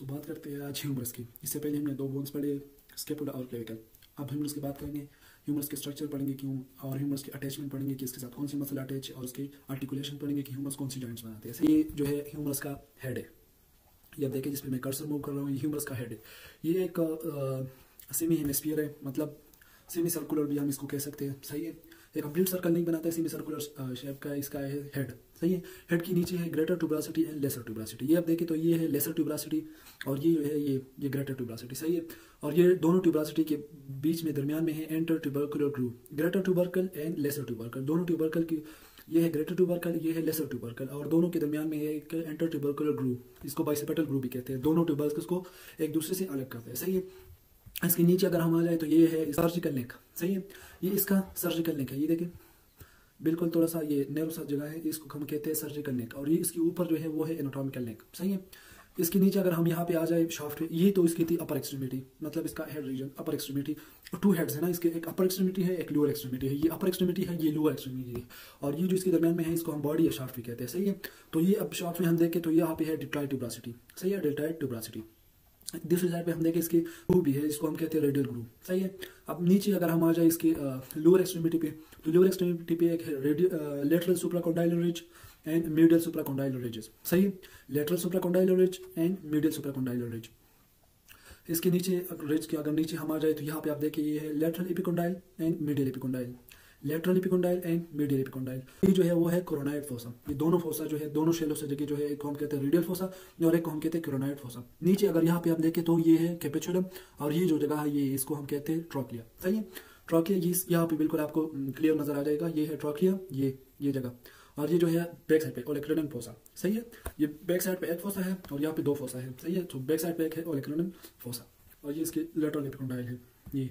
तो बात करते हैं आज ह्यूमरस की। इससे पहले हमने दो बोन्स पढ़े, स्केपुला और क्लेविकल। अब ह्यूमरस की बात करेंगे, ह्यूमरस के स्ट्रक्चर पढ़ेंगे क्यों, और ह्यूमरस की अटैचमेंट पढ़ेंगे कि इसके साथ कौन सी मसल अटैच है, और उसकी आर्टिकुलेशन पढ़ेंगे कि ह्यूमरस कौन सी जॉइंट्स बनाते हैं। ये जो है ह्यूमरस का हेड है, ये आप देखिए जिस पे मैं कर्सर मूव कर रहा हूँ, ये ह्यूमरस का हेड है। ये एक सेमी हेमिस्फीयर है, मतलब सेमी सर्कुलर भी हम इसको कह सकते हैं, सही है। एक कंप्लीट सर्कल नहीं बनाता है, सेमी सर्कुलर शेप का इसका है हेड, सही है। हेड के नीचे है ग्रेटर ट्यूबरासिटी एंड लेसर ट्यूबरासिटी। ये आप देखें तो ये है लेसर ट्यूबरासिटी और ये जो है ये ग्रेटर ट्यूबरासिटी, सही है। और ये दोनों ट्यूबरासिटी के बीच में दरमियान में है enter tubercular groove. Greater tubercle and lesser tubercle, दोनों ट्यूबरकल की, ये है ग्रेटर ट्यूबरकल, ये है लेसर ट्यूबरकल, और दोनों के दरमियान में है एक एंटर ट्यूबरकुलर ग्रूव, इसको बाइसेप्टल ग्रूव भी कहते हैं। दोनों ट्यूबर्कल्स को एक दूसरे से अलग करते हैं, सही है। इसके नीचे अगर हम आ जाए तो ये है सर्जिकल नेक, सही है। ये इसका सर्जिकल नेक है, ये देखें बिल्कुल थोड़ा सा ये नैरो सा जगह है, इसको हम कहते हैं सर्जिकल नेक। और ये इसके ऊपर जो है वो है एनाटॉमिकल नेक, सही है। इसके नीचे अगर हम यहाँ पे आ जाए शाफ्ट, ये तो इसकी थी अपर एक्सट्रीमिटी, मतलब इसका हेड रीजन अपर एक्सट्रीमिटी। टू हेड्स है ना इसके, एक अपर एक्सट्रीमिटी है, एक लोअर एक्सट्रीमिटी है। ये अपर एक्सट्रीमिटी है, ये लोअर एक्सट्रीमिटी है, और ये जो इसके दरमियान में है इसको हम बॉडी या शाफ्ट भी कहते हैं, सही है। तो ये अब शाफ्ट में हम देखें तो यहाँ पे है डेल्टॉइड ट्यूबरासिटी, सही है, डेल्टॉइड ट्यूबरासिटी। दूसरी साइड पे हम देखें इसकी ग्रूव भी है, इसको हम कहते हैं रेडियल ग्रूव, सही है। अब नीचे अगर हम आ जाए इसकी लोअर एक्सट्रीमिटी पे, तो लोअर एक्सट्रीमिटी पे एक lateral supracondylar ridge and medial supracondylar ridge, सही है। Lateral supracondylar ridge and medial supracondylar ridge. इसके नीचे रिज के अगर नीचे हम आ जाए तो यहाँ पे आप देखिए ये है lateral epicondyle and medial epicondyle, lateral epicondyle and medial epicondyle. ये जो है वो है कोरोनाइड फोसा। ये दोनों फोसा जो है, दोनों शेलों से जगह जो है, एक को हम कहते हैं रेडियल फोसा और एक को हम कहते हैं कोरोनाइड फोसा। नीचे अगर यहाँ पे आप देखें तो ये है कैपेचुलम, और ये जो जगह है ये इसको हम कहते हैं ट्रोक्लिया, सही है। ट्रोक्लिया ये यहाँ पे बिल्कुल आपको क्लियर नजर आ जाएगा, ये है ट्रोक्लिया, ये जगह। और ये जो है बैक साइड पे ओलेक्रोनियम फोसा, सही है। ये बैक साइड पे एक फोसा है और यहाँ पे दो फोसा है, सही है। तो बैक साइड पे एक है ओलेक्रोनियम फोसा, और ये इसके लेटरल एपिकोंडाइल है, ये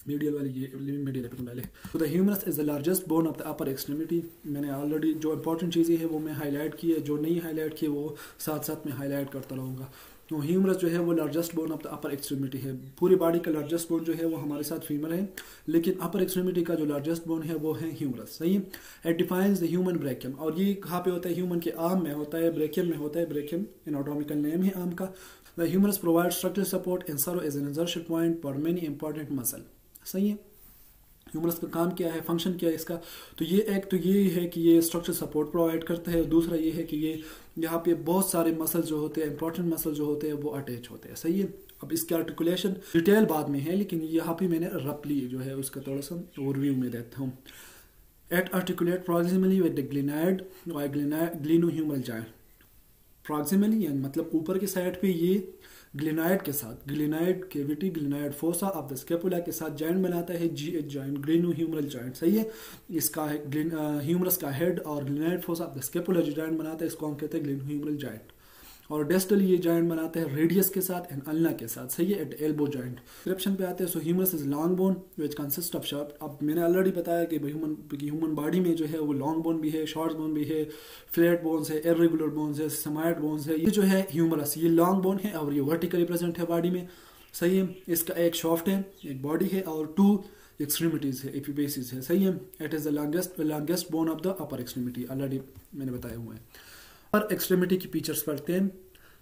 मीडियल वाली, ये मीडियल एपिकोंडाइल है। तो the humerus is the largest bone of the upper extremity. मैंने ऑलरेडी जो इंपॉर्टेंट चीज़ें हैं वो मैं हाईलाइट की है, जो नहीं हाईलाइट की वो साथ साथ में हाईलाइट करता रहूँगा। तो ह्यूमरस जो है वो largest bone of the upper extremity है। पूरी बॉडी का लार्जेस्ट बोन जो है वो हमारे साथ फीमर है, लेकिन अपर एक्सट्रीमिटी का जो लार्जेस्ट बोन है वो है ह्यूमरस, सही है। It defines the human brachium, और ये कहाँ पे होता है, ह्यूमन के आर्म में होता है, ब्रेकियम में होता है। ब्रेकियम एनाटॉमिकल नेम है आर्म का। The humerus provide structural support and serve as an insertion point for many important muscle, सही है। ह्यूमरस का काम क्या है, फंक्शन क्या है इसका, तो ये एक तो ये है कि ये स्ट्रक्चर सपोर्ट प्रोवाइड करता है, दूसरा ये है कि ये यहाँ पे बहुत सारे मसल जो होते हैं, इंपॉर्टेंट मसल जो होते हैं वो अटैच होते हैं, सही है। अब इसकी आर्टिकुलेशन डिटेल बाद में है, लेकिन यहाँ पे मैंने रफली जो है उसका थोड़ा सा ओवरव्यू में देता हूँ। It articulate proximally with the glenoid और ग्लिनोह्यूमरल जॉइंट। प्रॉक्सिमली यानी मतलब ऊपर की साइड पे ये ग्लिनाइड के साथ, glenoid cavity, glenoid fossa of the scapula के साथ जॉइंट बनाता है, GH जॉइंट, ग्लिनोह्यूमरल जॉइंट, सही है। इसका है ह्यूमरस का हेड, और glenoid fossa of the scapula जो जॉइंट बनाता है इसको हम कहते हैं ग्लिनोह्यूमरल जॉइंट। और डेस्टल ये जॉइंट बनाते हैं रेडियस के साथ एंड अल्ना के साथ, सही है, एट एल्बो जॉइंट। डिस्क्रिप्शन पे आते हैं। So humerus is long bone which consist of shaft. अब मैंने ऑलरेडी बताया कि ह्यूमन बॉडी में जो है वो लॉन्ग बोन भी है, शॉर्ट बोन भी है, फ्लैट बोन्स है, इर्रेगुलर बोन्स है, सेमाइड बोन्स है। ये जो है ह्यूमरस ये लॉन्ग बोन है और ये वर्टिकली प्रेजेंट है बॉडी में, सही है। इसका एक शाफ्ट है, एक बॉडी है, और टू एक्सट्रीमिटीज है, एपिबेसिस है, सही है। It is the longest bone of the upper extremity, already मैंने बताया हुआ है। अपर एक्सट्रीमिटी की फीचर्स पढ़ते हैं।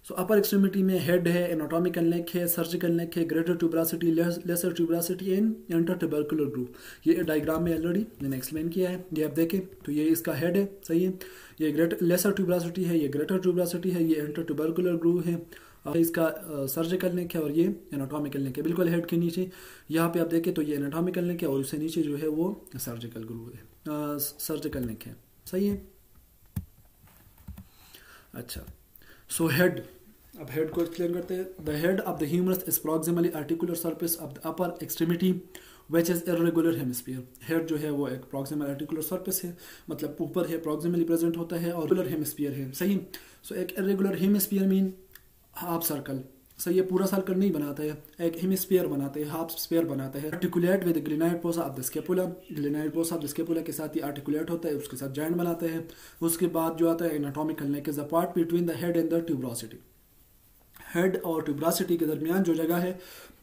सो अपर एक्सट्रीमिटी में हेड है, एनाटॉमिकल नेक है, सर्जिकल नेक है, greater tuberosity, lesser tuberosity and intertubercular groove. ये डायग्राम में ऑलरेडी मैंने एक्सप्लेन किया है, ये आप देखें तो ये इसका हेड है, सही है। ये लेसर ट्यूबरासिटी है, ये ग्रेटर ट्यूबरासिटी है, ये एंटर ट्यूबरकुलर ग्रूव है, और इसका सर्जिकल नेक है और ये एनाटॉमिकल नेक है। बिल्कुल हेड के नीचे यहाँ पे आप देखें तो ये एनाटॉमिकल नेक है और उससे नीचे जो है वो सर्जिकल ग्रूव है, सर्जिकल नेक है, सही है। अच्छा, सो हेड, अब हेड को एक्सप्लेन करते हैं। The head of the humerus is proximally articular surface of the upper extremity which is irregular hemisphere. Head जो है वो एक प्रॉक्सिमल आर्टिकुलर सरफेस है, मतलब ऊपर है, प्रॉक्सिमली प्रेजेंट होता है, और रेगुलर हेमिस्फीयर है, सही। सो एक irregular hemisphere mean half circle, सही है, पूरा सर्कल नहीं बनाता है, एक हेमिस्फीयर बनाते हैं, हाफ स्फीयर बनाते हैं। Articulate with glenoid fossa of the scapula, glenoid fossa of the scapula के साथ ही आर्टिकुलेट होता है, उसके साथ जॉइंट बनाते हैं। उसके बाद जो आता है anatomical neck is the part between the head and the ट्यूबरासिटी। Head और ट्यूबरासिटी के दरमियान जो जगह है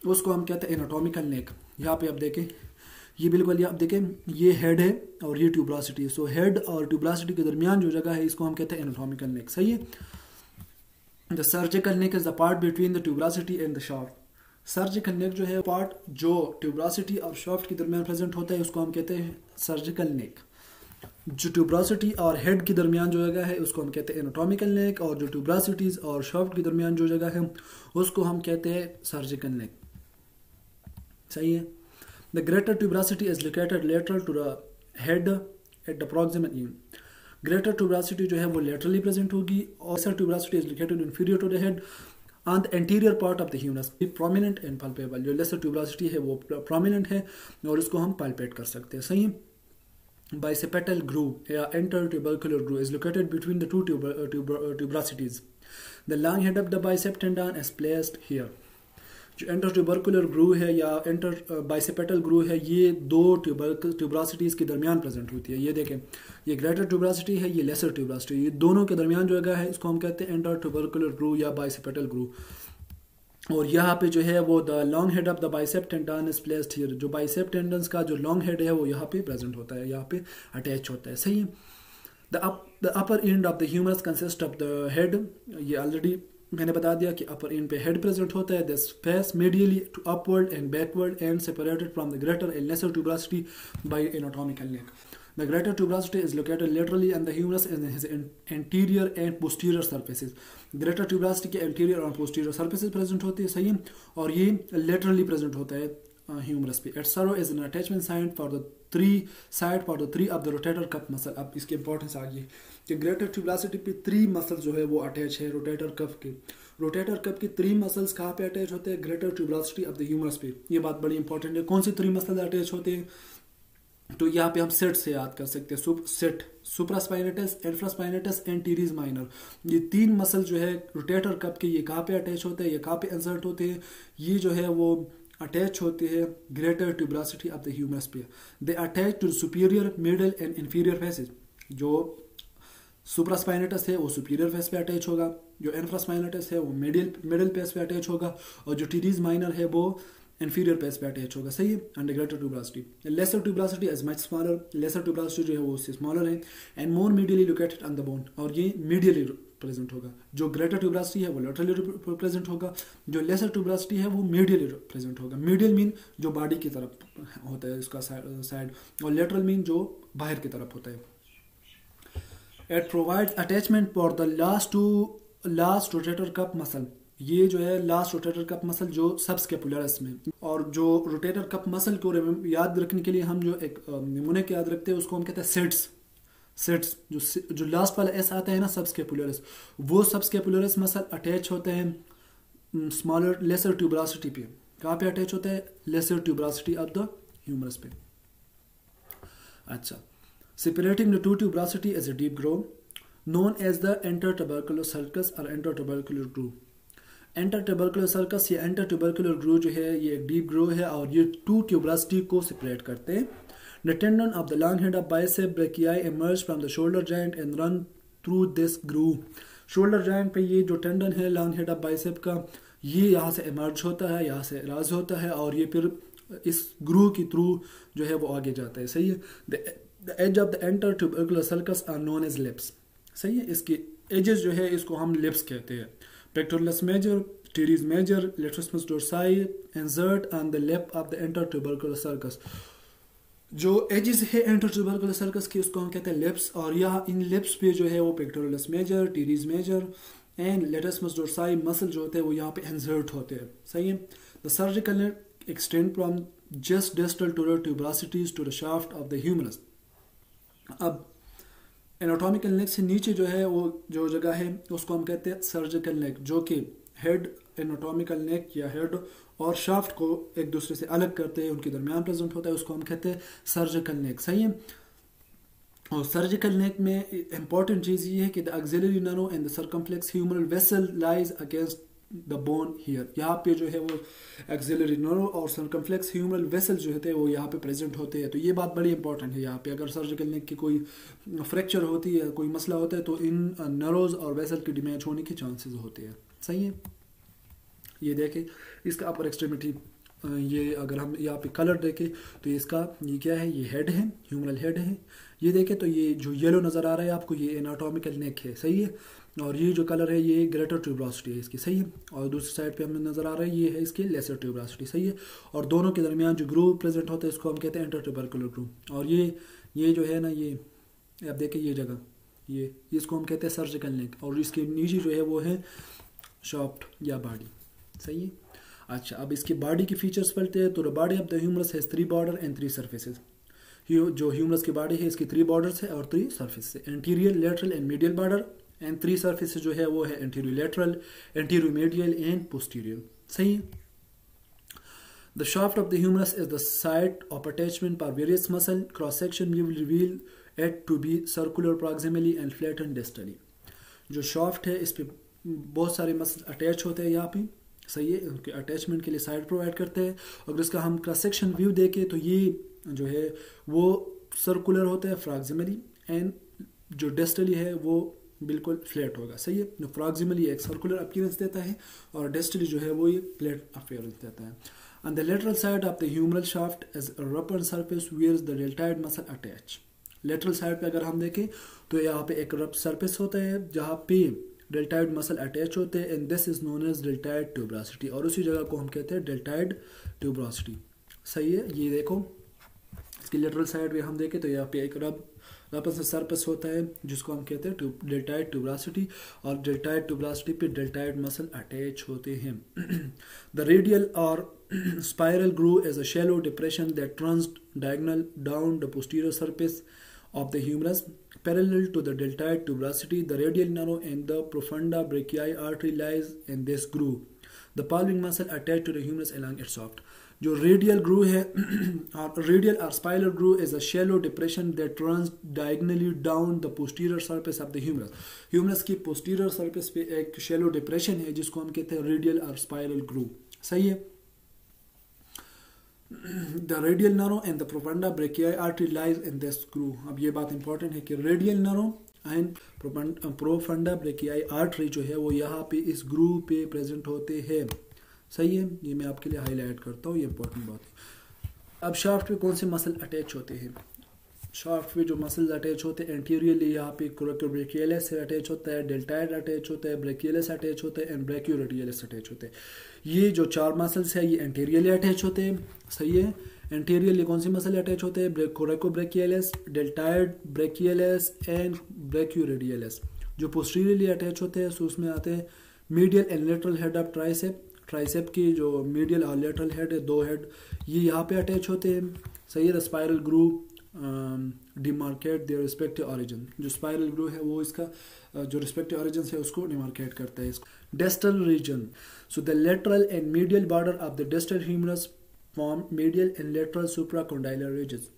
उसको हम कहते हैं एनाटॉमिकल नेक। यहाँ पे आप देखें, ये बिल्कुल, ये आप देखें, ये हेड है और ये ट्यूबरासिटी है। सो हेड और ट्यूबरासिटी के दरमियान जो जगह है इसको हम कहते हैं एनाटॉमिकल नेक, सही है। The surgical neck is the part between the tuberosity and the shaft. Surgical neck जो है पार्ट जो ट्यूबरासिटी और शाफ्ट के दरमियान प्रेजेंट होता है उसको हम कहते हैं सर्जिकल नेक। जो ट्यूबरासिटी और हेड के दरमियान जो जगह है उसको हम कहते हैं एनाटॉमिकल नेक, और जो ट्यूबरासिटीज और शाफ्ट के दरमियान जो जगह है उसको हम कहते हैं सर्जिकल नेक। सही है। The greater tuberosity is located lateral to the head at the proximal end. Greater tuberosity जो है वो लेटरली प्रेजेंट होगी, और lesser tuberosity is located inferior to the head on the anterior part of the humerus, prominent and palpable. जो lesser tuberosity है वो prominent है और इसको हम पल्पेट कर सकते हैं। सही है। Bicipital groove या intertubercular groove is located between the two tuberosities. The long head of the bicep tendon is placed here. जो इंटरट्यूबरकुलर ग्रूव है या इंटर बाइसेपेटल ग्रूव है ये दो ट्यूबरासिटीज़ के दरमियान प्रेजेंट होती है। ये देखें, ये ग्रेटर ट्यूबरासिटी है, ये लेसर ट्यूबरासिटी, ये दोनों के दरमियान जो जगह है इसको हम कहते हैं इंटरट्यूबरकुलर ग्रूव या बाइसेपेटल ग्रूव। और यहाँ पे जो है वो the long head of the bicep tendon is placed here. जो बाइसेप टेंडन्स का जो लॉन्ग हेड है वो यहाँ पे प्रेजेंट होता है, यहाँ पे अटैच होता है। सही है। The upper end of the humerus consist of the head. ये ऑलरेडी मैंने बता दिया कि अपर एंड पे हेड प्रेजेंट होता है। This face medially to upward and backward and separated from the greater and lesser tuberosity by anatomical neck. The greater tuberosity is located laterally and the humerus in his anterior and posterior surfaces. Greater tuberosity के anterior और posterior surfaces present होती है। सही है। और ये laterally present होता है humerus पे। It serves as an attachment site for the three of the rotator cuff muscle। अब इसकी importance आ गई कि greater tuberosity पे 3 muscles जो है वो attach है rotator cuff के। रोटेटर कप के 3 मसल्स कहाँ पे अटैच होते हैं? Greater tuberosity of the humerus पे। ये बात बड़ी इंपॉर्टेंट है। कौन से 3 मसल्स अटैच होते हैं? तो यहाँ पे हम सेट से याद कर सकते हैं। Set, supraspinatus, infraspinatus and teres minor. ये 3 मसल जो है रोटेटर कप के, ये कहाँ पे अटैच होते हैं, ये कहाँ पे इंसर्ट होते हैं? ये जो है वो अटैच होते हैं greater tuberosity of the humerus पे। They attach to superior, middle and inferior faces. जो सुप्रास्पाइनेटस है वो सुपीरियर फेस पे अटैच होगा, जो इंफ्रास्पाइनेटस है वो मिडिल फेस पे अटैच होगा, और जो टीरीज माइनर है वो inferior पेस पे अटैच होगा। सही है। And greater tuberosity, lesser tuberosity is much smaller. Lesser tuberosity जो है वो उससे स्मॉलर है and more medially located on the bone, और ये मीडियली प्रेजेंट होगा। जो ग्रेटर ट्यूबरासिटी है वो लेटरली प्रेजेंट होगा, जो लेसर ट्यूबरासिटी है वो मीडियली प्रेजेंट होगा। मीडियल मीन जो बॉडी की तरफ होता है उसका साइड, और लेटरल मीन जो बाहर की तरफ होता है। It provides attachment for the last rotator cup muscle. ये जो है लास्ट रोटेटर कप मसल जो सबस्केपुलरिस में, और जो रोटेटर कप मसल को याद रखने के लिए हम जो एक नमूने के याद रखते हैं उसको हम कहते हैं सेट्स। जो लास्ट वाला एस आता है ना, सबस्केपुलरिस, वो सबस्केपुलरिस मसल अटैच होते हैं स्मॉलर लेसर ट्यूबरासिटी पे। कहाँ पे अटैच होता है? Lesser tuberosity of the humerus पे। अच्छा, separating the 2 tuberosity is a deep groove known as the intertubercular sulcus और इंटरट्यूबरकुलर ग्रूव। इंटरट्यूबरकुलर सर्कस या इंटरट्यूबरकुलर ग्रूव जो है ये एक डीप ग्रूव है, और ये 2 ट्यूबरासिटी को सेपरेट करते हैं। The tendon of the long head of bicep brachii emerge from the shoulder joint and run through this groove. Shoulder joint पे ये जो टेंडन है लॉन्ग हेड ऑफ बाइसेप का, ये यहाँ से इमर्ज होता है, यहाँ से राज होता है, और ये फिर इस ग्रूव के थ्रू जो है वो आगे जाता है। सही है। The edge of the intertubercular sulcus are known as lips. सही है। इसके एजेस जो है इसको हम लिप्स कहते हैं। Pectoralis major, teres major, latissimus dorsi insert on the lip of the intertubercular sulcus। जो एजेस है इंटरट्यूबरकुलर सर्कस की उसको हम कहते हैं लिप्स, और यहाँ इन लिप्स पे जो है वो pectoralis major, teres major and latissimus dorsi muscle जो होते हैं वो यहाँ पे इंसर्ट होते हैं। सही है। The surgical neck extend from just distal to the tuberosities to the shaft of the humerus. अब एनाटॉमिकल नेक से नीचे जो है वो जो जगह है उसको हम कहते हैं सर्जिकल नेक, जो कि हेड, एनाटॉमिकल नेक या हेड और शाफ्ट को एक दूसरे से अलग करते हैं, उनके दरमियान प्रेजेंट होता है, उसको हम कहते हैं सर्जिकल नेक। सही है। और सर्जिकल नेक में इंपॉर्टेंट चीज़ ये है कि the axillary nerve and the circumflex humeral vessel lies against the bone here. यहाँ पे जो है वो एक्सिलरी नर्व और सर्कमफ्लेक्स ह्यूमरल वेसल जो होते हैं वो यहाँ पे प्रेजेंट होते हैं। तो ये बात बड़ी इंपॉर्टेंट है। यहाँ पे अगर सर्जिकल नेक की कोई फ्रैक्चर होती है, कोई मसला होता है, तो इन नर्व्स और वेसल की डैमेज होने की चांसेस होते हैं। सही है। ये देखें इसका अपर एक्सट्रीमिटी, ये अगर हम यहाँ पे कलर देखें तो इसका ये क्या है? ये हेड है, ह्यूमरल हेड है। ये देखें तो ये जो येलो नज़र आ रहा है आपको, ये एनाटॉमिकल नेक है। सही है। और ये जो कलर है ये ग्रेटर ट्यूबरोसिटी है इसकी, सही है। और दूसरी साइड पे हमें नजर आ रहा है ये है इसकी लेसर ट्यूबरोसिटी, सही है। और दोनों के दरमियान जो ग्रूव प्रेजेंट होता है इसको हम कहते हैं इंटरट्यूबरकुलर ग्रूव। और ये जो है ना, ये आप देखें ये जगह, ये इसको हम कहते हैं सर्जिकल नेक, और इसके नीचे जो है वो है शाफ्ट या बॉडी, सही है। अच्छा, अब इसकी बॉडी की फीचर्स पढ़ते हैं। तो the body of the humerus has 3 border and 3 surfaces. जो ह्यूमरस की बॉडी है इसकी 3 बॉर्डर्स है और 3 सर्फेस है, anterior, lateral and medial border, and 3 surfaces जो है वो है anterior lateral, anterior medial and posterior, सही है। The shaft of the humerus is the site of attachment for various muscle. Cross section we will reveal it to be circular proximally and flattened distally. जो shaft है इस पे बहुत सारे muscle attach होते हैं यहाँ पे, सही है। उनके अटैचमेंट के लिए साइड प्रोवाइड करते हैं। अगर इसका हम क्रॉस सेक्शन व्यू देखें तो ये जो है वो सर्कुलर होता है प्रॉक्सिमली, एंड जो डिस्टली है वो बिल्कुल फ्लैट होगा, सही है। प्रॉक्सिमली एक सर्कुलर अपीयरेंस देता है और डिस्टली जो है वो ये फ्लैट अपीयरेंस देता है। On the lateral side of the humeral shaft is a rubber surface where the deltoid muscle attach. Lateral side पे अगर हम देखें तो यहाँ पे एक रब सरफेस होता है जहाँ पे डेल्टाइड मसल अटैच होते हैं, and this is known as deltoid tuberosity, और उसी जगह को हम कहते हैं डेल्टाइड ट्यूबरोसिटी, सही है। ये देखो इसकी लेटरल साइड पे हम देखें तो यहाँ पे एक रबर से सरफेस होता है जिसको हम कहते हैं डेल्टाइड ट्यूबरोसिटी, और डेल्टाइड ट्यूबरोसिटी पे डेल्टाइड मसल अटैच होते हैं। द रेडियल और spiral groove is a shallow depression that runs diagonal down the posterior surface of the humerus parallel to the deltoid tuberosity. The radial narrow and the profunda brachii artery lies in this groove. The following muscle attached to the humerus along its shaft. जो radial groove है और radial or spiral groove is a shallow depression that runs diagonally down the posterior surface of the humerus. humerus की posterior surface पे एक shallow depression है जिसको हम कहते हैं radial or spiral groove, सही है। The radial narrow and the profunda brachii artery lies in this groove. अब ये बात इंपॉर्टेंट है कि radial narrow and profunda brachii artery जो है वो यहाँ पे इस ग्रूव पे प्रेजेंट होते हैं, सही है। ये मैं आपके लिए हाईलाइट करता हूँ, ये इंपॉर्टेंट बात है। अब शाफ्ट पे कौन से मसल अटैच होते हैं? शाफ्ट पे जो मसल्स अटैच होते हैं एंटीरियरली यहाँ पे कोरेकोब्रेकियलिस से अटैच होता है, डेल्टाइड अटैच होता है, ब्रेकियलिस अटैच होता है, एंड ब्रेकियोरेडियलिस अटैच होते हैं। ये जो 4 मसल्स है ये एंटीरियरली अटैच होते हैं, सही है। एंटीरियरली कौन सी मसल अटैच होते हैं? कोरेकोब्रेकियलिस, डेल्टाइड, ब्रेकियलिस एंड ब्रेकियोरेडियलिस। जो पोस्टीरियरली अटैच होते हैं सो उसमें आते हैं medial and lateral head of tricep. Tricep की जो मीडियल और लेटरल हेड है, 2 हेड ये यहाँ पे अटैच होते हैं, सही है। Spiral groove demarcate their respective origin. जो स्पाइरल ग्रूव है वो इसका जो रिस्पेक्टिव ऑरिजिन है उसको डिमार्केट करता है। Distal region, so the lateral and medial border of the distal humerus form medial and lateral supracondylar ridges.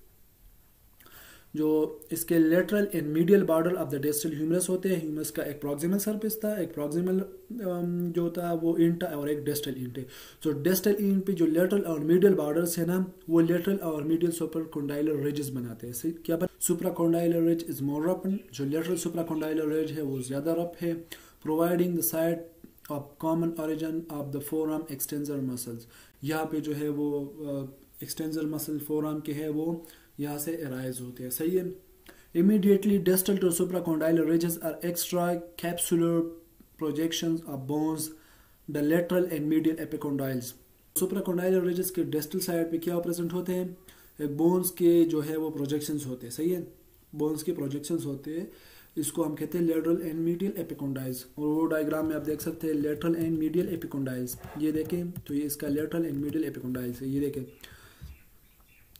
जो इसके lateral and medial border of the distal humerus होते हैं, ह्यूमरस का एक प्रॉक्सिमल सरफेस था, एक प्रॉक्सिमल जो था वो इंट और एक डिस्टल इंट है। तो डिस्टल इंट पे जो लेटरल और मीडियल बॉर्डर्स है ना वो लेटरल और मीडियल सुप्राकोंडाइलर रिजेस बनाते हैं। क्या supracondylar ridge is more rough, जो लेटरल सुप्राकोंडाइलर रिज है वो ज्यादा रफ है, providing the site of common origin of the forearm extensor muscles. यहाँ पे जो है वो एक्सटेंसर मसल फोरआर्म के है वो यहाँ से अराइज होते हैं, सही है। Immediately distal to supracondylar ridges are extra capsular projections of bones the lateral and medial epicondyles. Supracondylar ridges के डिस्टल साइड पे क्या प्रेजेंट होते हैं? बोन्स के जो है वो प्रोजेक्शंस होते हैं, सही है। बोन्स के प्रोजेक्शंस होते हैं, इसको हम कहते हैं लेटरल एंड मीडियल एपिकोंडाइल्स। और वो डायग्राम में आप देख सकते हैं लेटरल एंड मीडियल एपिकोंडाइल्स। ये देखें तो ये इसका लेटरल एंड मीडियल एपिकोंडाइल्स है। ये देखें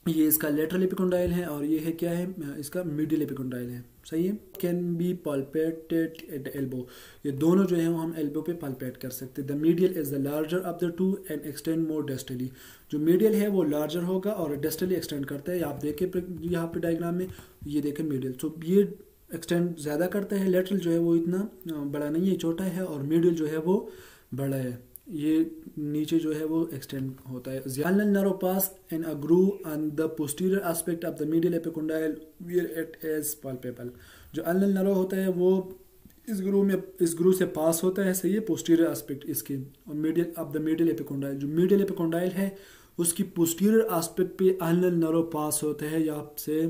ये इसका लेटरल एपिकोंडाइल है और ये है क्या है? इसका मीडियल एपिकोंडाइल है, सही है। Can be palpated at the elbow. ये दोनों जो है वो हम एल्बो पे पल्पेट कर सकते हैं। The medial is the larger of the two and extend more distally. जो मीडियल है वो लार्जर होगा और डिस्टली एक्सटेंड करता है। आप देखें यहाँ पे डायग्राम में, ये देखें मीडियल, तो ये एक्सटेंड ज़्यादा करता है। लेटरल जो है वो इतना बड़ा नहीं है, छोटा है, और मीडियल जो है वो बड़ा है, ये नीचे जो है वो एक्सटेंड होता है। Ulnar narrow pass in a groove on the posterior aspect of the medial epicondyle where it is palpable। जो ulnar narrow होता है वो इस ग्रूव से पास होता है, सही है, पोस्टीरियर एस्पेक्ट इसके, और medial of the medial epicondyle. जो मीडियल एपिकोंडाइल है उसकी पोस्टीरियर एस्पेक्ट पे ulnar narrow पास होता है, यहाँ से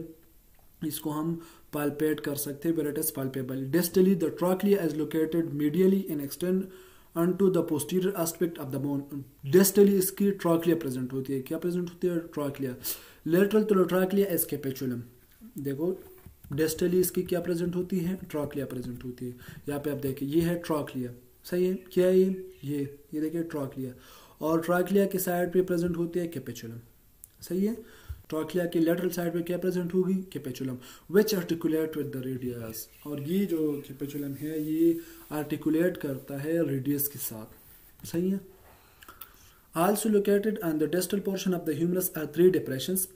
इसको हम पाल्पेट कर सकते हैं, where it is palpable. Distally the trochlea is located medially in extend unto the posterior aspect of the bone. Distally इसकी ट्रॉक्लिया प्रेजेंट होती है। क्या प्रेजेंट होती है? Trochlea. Lateral to the trochlea is capitulum. देखो डिस्टली इसकी क्या present होती है? ट्रॉक्लिया प्रेजेंट होती है। यहाँ पे आप देखिए ये है ट्रॉक्लिया, सही है। क्या है ये देखिए ट्रॉक्लिया, और ट्रॉक्लिया के साइड पे प्रेजेंट होती है कैपेचुलम, सही है। ट्रॉक्लिया की लेटरल साइड पे क्या प्रेजेंट होगी? कैपेचुलम, विच आर्टिकुलेट विद द रेडियस। और ये जो कैपेचुलम है ये आर्टिकुलेट करता है रेडियस के साथ, सही है। Also located on the distal portion of the humerus are 3 depressions.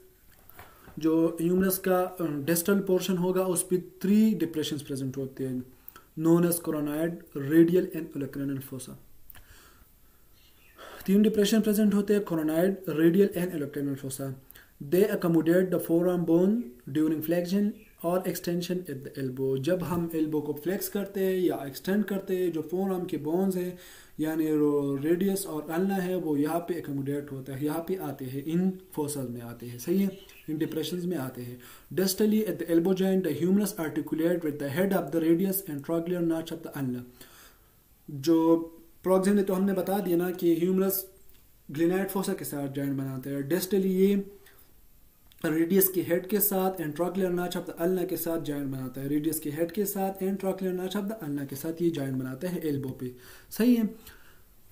जो ह्यूमरस का डिस्टल पोर्शन होगा उस पर 3 डिप्रेशंस प्रेजेंट होते हैं, known as coronoid, radial and olecranal fossa. 3 depression present होते हैं, coronoid, radial and olecranal fossa. They accommodate the forearm bone during flexion और एक्सटेंशन एट द एल्बो। जब हम एल्बो को फ्लेक्स करते हैं या एक्सटेंड करते हैं, जो फोरआर्म के बोन्स हैं यानी रेडियस और अल्ना है वो यहाँ पे अकोमोडेट होता है, यहाँ पे आते हैं, इन फोसस में आते हैं, सही है, इन डिप्रेशंस में आते हैं। Distally at the elbow joint the humerus articulate with the head of the radius and trochlear notch of the ulna. जो प्रोक्सिमली तो हमने बता दिया ना कि ह्यूमरस ग्लिनाइड फोसा के साथ जॉइंट बनाते हैं। डिस्टली ये रेडियस के हेड के साथ and trochlear notch of the ulna के साथ जॉइंट बनाता है। रेडियस के हेड के साथ and trochlear notch of the ulna के साथ ये जॉइंट बनाता है एल्बो पे, सही है।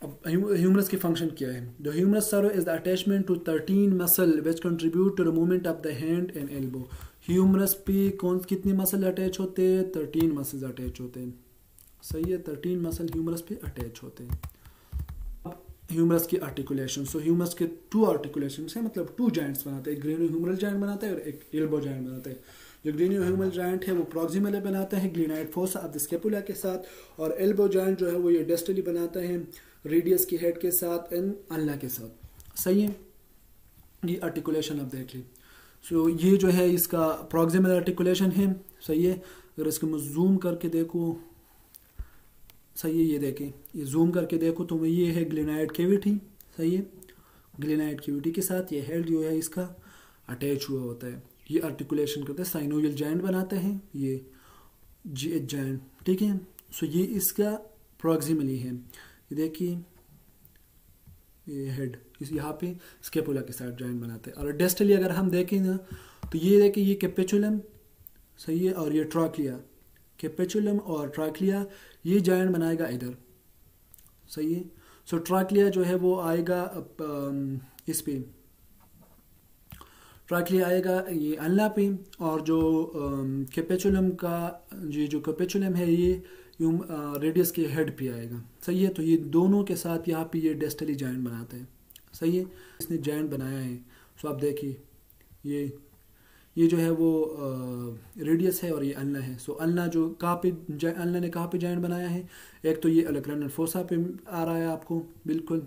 अब ह्यूमरस की फंक्शन क्या है? The humerus serve is the attachment to 13 muscle which contribute to the movement of the hand and elbow. Humerus पे कितने मसल अटैच होते हैं? 13 मसल्स अटैच होते हैं, सही है। 13 मसल ह्यूमरस पे अटैच होते हैं। ह्यूमरस की आर्टिकुलेशन, सो ह्यूमरस के 2 आर्टिकुलेशन है, मतलब 2 जॉइंट्स बनाते हैं, एक ग्रेनो ह्यूमरल जॉइंट बनाता है और एक एल्बो जॉइंट बनाता है। जो ग्रेनो ह्यूमरल जॉइंट है वो प्रॉक्सिमली बनाता है glenoid fossa of the scapula के साथ, और एल्बो जॉइंट जो है वो ये डिस्टली बनाता है रेडियस के हेड के साथ एंड अल्ना के साथ, सही है। ये आर्टिकुलेशन आप देख ली। सो ये जो है इसका प्रॉक्सिमल आर्टिकुलेशन है, सही है। अगर इसको मैं जूम करके देखूँ, सही है, ये देखें, ये जूम करके देखो तो ये है ग्लिनाइड कैविटी, सही है। ग्लिनाइड कैविटी के साथ ये हेड जो है इसका अटैच हुआ होता है। ये आर्टिकुलेशन करते हैं, साइनोवियल जॉइंट बनाते हैं, ये जीएच जॉइंट, ठीक है। सो ये इसका प्रॉक्सिमली है, ये देखिए ये हेड यहाँ पे स्केपुला के साथ जॉइंट बनाते हैं। और डिस्टली अगर हम देखें ना तो ये देखिए ये कैपेचुलम, सही है, और ये ट्रॉक्लिया, कैपेचुलम और ट्रॉक्लिया ये जॉइंट बनाएगा इधर, सही है। सो ट्रॉक्लिया जो है वो आएगा इस पे, ट्रॉक्लिया आएगा ये अल्ना पे, और जो कैपेचुलम का ये जो कैपेचुलम है ये रेडियस के हेड पे आएगा, सही है। तो ये दोनों के साथ यहाँ पे ये डिस्टली जॉइंट बनाते हैं, सही है। इसने जॉइंट बनाया है। सो आप देखिए ये जो है वो रेडियस है और ये अल्ना है। सो अल्ना जो कहाँ पे अल्ना ने कहाँ पे जॉइंट बनाया है? एक तो ये ओलेक्रेनल फोसा पे आ रहा है आपको, बिल्कुल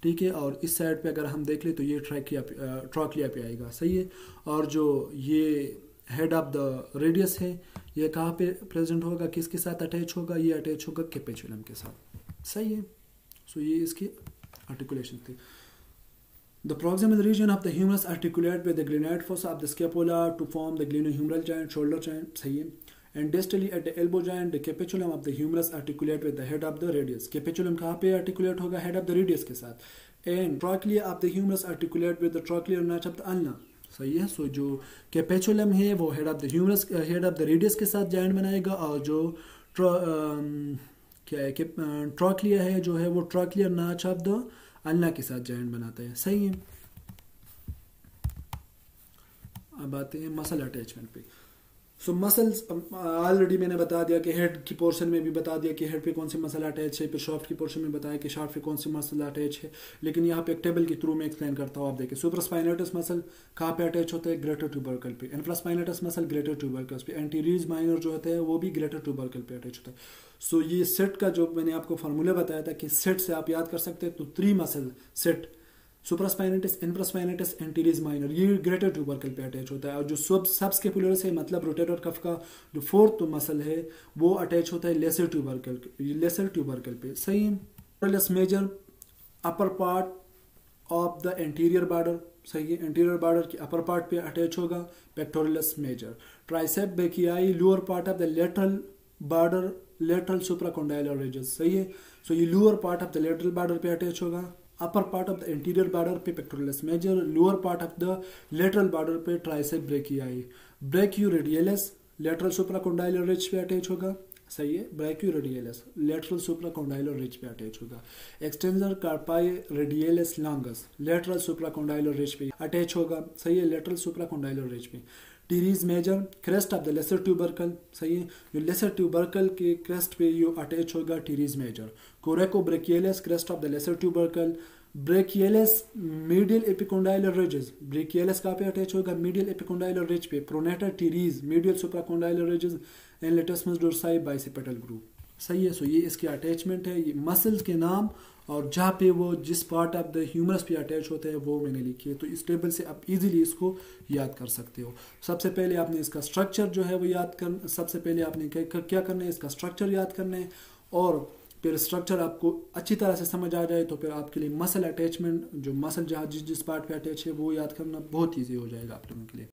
ठीक है। और इस साइड पे अगर हम देख ले तो ये ट्रॉक्लिया पे आएगा, सही है। और जो ये हेड ऑफ द रेडियस है ये कहाँ पे प्रेजेंट होगा, किसके साथ अटैच होगा? ये अटैच होगा कैपेचुलम के साथ, सही है। सो ये इसकी आर्टिकुलेशन थी। The proximal region of the humerus articulate with the glenoid fossa of the scapula to form the glenohumeral joint, shoulder joint, सही है। And distally at the elbow joint, the capitulum of the humerus articulate with the head of the radius. Capitulum कहाँ पे articulate होगा? Head of the radius के साथ। And trochlea of the humerus articulate with the trochlear notch of the ulna, सही है। सो जो capitulum है वो head of the humerus, head of the radius के साथ जॉइंट बनाएगा, और जो क्या है ट्रॉक्लिया है जो है वो trochlear notch of the ulna के साथ जॉइंट बनाता है, सही है। अब आते हैं मसल अटैचमेंट पे। सो मसल्स ऑलरेडी मैंने बता दिया कि हेड की पोर्शन में भी बता दिया कि हेड पे कौन से मसल अटैच है, फिर शाफ्ट की पोर्शन में बताया कि शाफ्ट पे कौन से मसल अटैच है। लेकिन यहाँ पे एक टेबल के थ्रू मैं एक्सप्लेन करता हूँ। आप देखिए सुपरास्पाइनेटस मसल कहाँ पे अटैच होता है? ग्रेटर ट्यूबरकल पे। इन्फ्रास्पाइनेटस मसल ग्रेटर ट्यूबरकल पे। एंटीरियस माइनर जो होता है वो भी ग्रेटर ट्यूबरकल पे अटैच होता है। सो ये सेट का जो मैंने आपको फार्मूला बताया था कि सेट से आप याद कर सकते हैं, तो 3 मसल सेट सुपरास्पाइनेटस, इन्फ्रास्पाइनेटस, एंटीरियस माइनर, ये ग्रेटर ट्यूबरकल पे अटैच होता है। और जो सबस्केपुलरस है मतलब रोटेटर कफ का जो 4th मसल है वो अटैच होता है लेसर ट्यूबरकल पे, सही है। Major upper part of the anterior border, सही है, एंटीरियर बॉर्डर के अपर पार्ट पे अटैच होगा pectoralis major. Tricep brachii lower part of the lateral border lateral supracondylar ridges, सही है। सो ये lower part of the lateral border पे attach होगा, upper part of the interior border पे pectoralis major, lower part of the lateral border पे tricep brachii. Brachioradialis lateral supracondylar ridge पे attach होगा, सही है। ब्रेकियोरेडियलिस लेटरल सुप्राकोंडाइलर रिज पे attach होगा। Extensor carpi radialis longus lateral supracondylar ridge पे attach होगा, सही है, लेटरल सुप्राकोंडाइलर रिज पे। Teres major crest of the lesser tubercle, सही है, जो लेसर ट्यूबरकल के क्रेस्ट पे ये अटैच होगा teres major. Coracobrachialis crest of the lesser tubercle. Brachialis medial epicondylar ridges, brachialis कहाँ पे अटैच होगा, मीडियल एपिकोंडाइलर रिज पे। Pronator teres medial supracondylar ridges and latissimus dorsi bicipital group, सही है। सो ये इसके अटैचमेंट है, ये मसल्स के नाम और जहाँ पे वो जिस पार्ट ऑफ द ह्यूमरस पे अटैच होते हैं वो मैंने लिखी है। तो इस टेबल से आप इजीली इसको याद कर सकते हो। सबसे पहले आपने इसका स्ट्रक्चर जो है वो याद कर, सबसे पहले आपने क्या करना है, इसका स्ट्रक्चर याद करना है। और फिर स्ट्रक्चर आपको अच्छी तरह से समझ आ जाए तो फिर आपके लिए मसल अटैचमेंट, जो मसल जहाँ जिस पार्ट पे अटैच है वो याद करना बहुत ईजी हो जाएगा आप लोगों के लिए।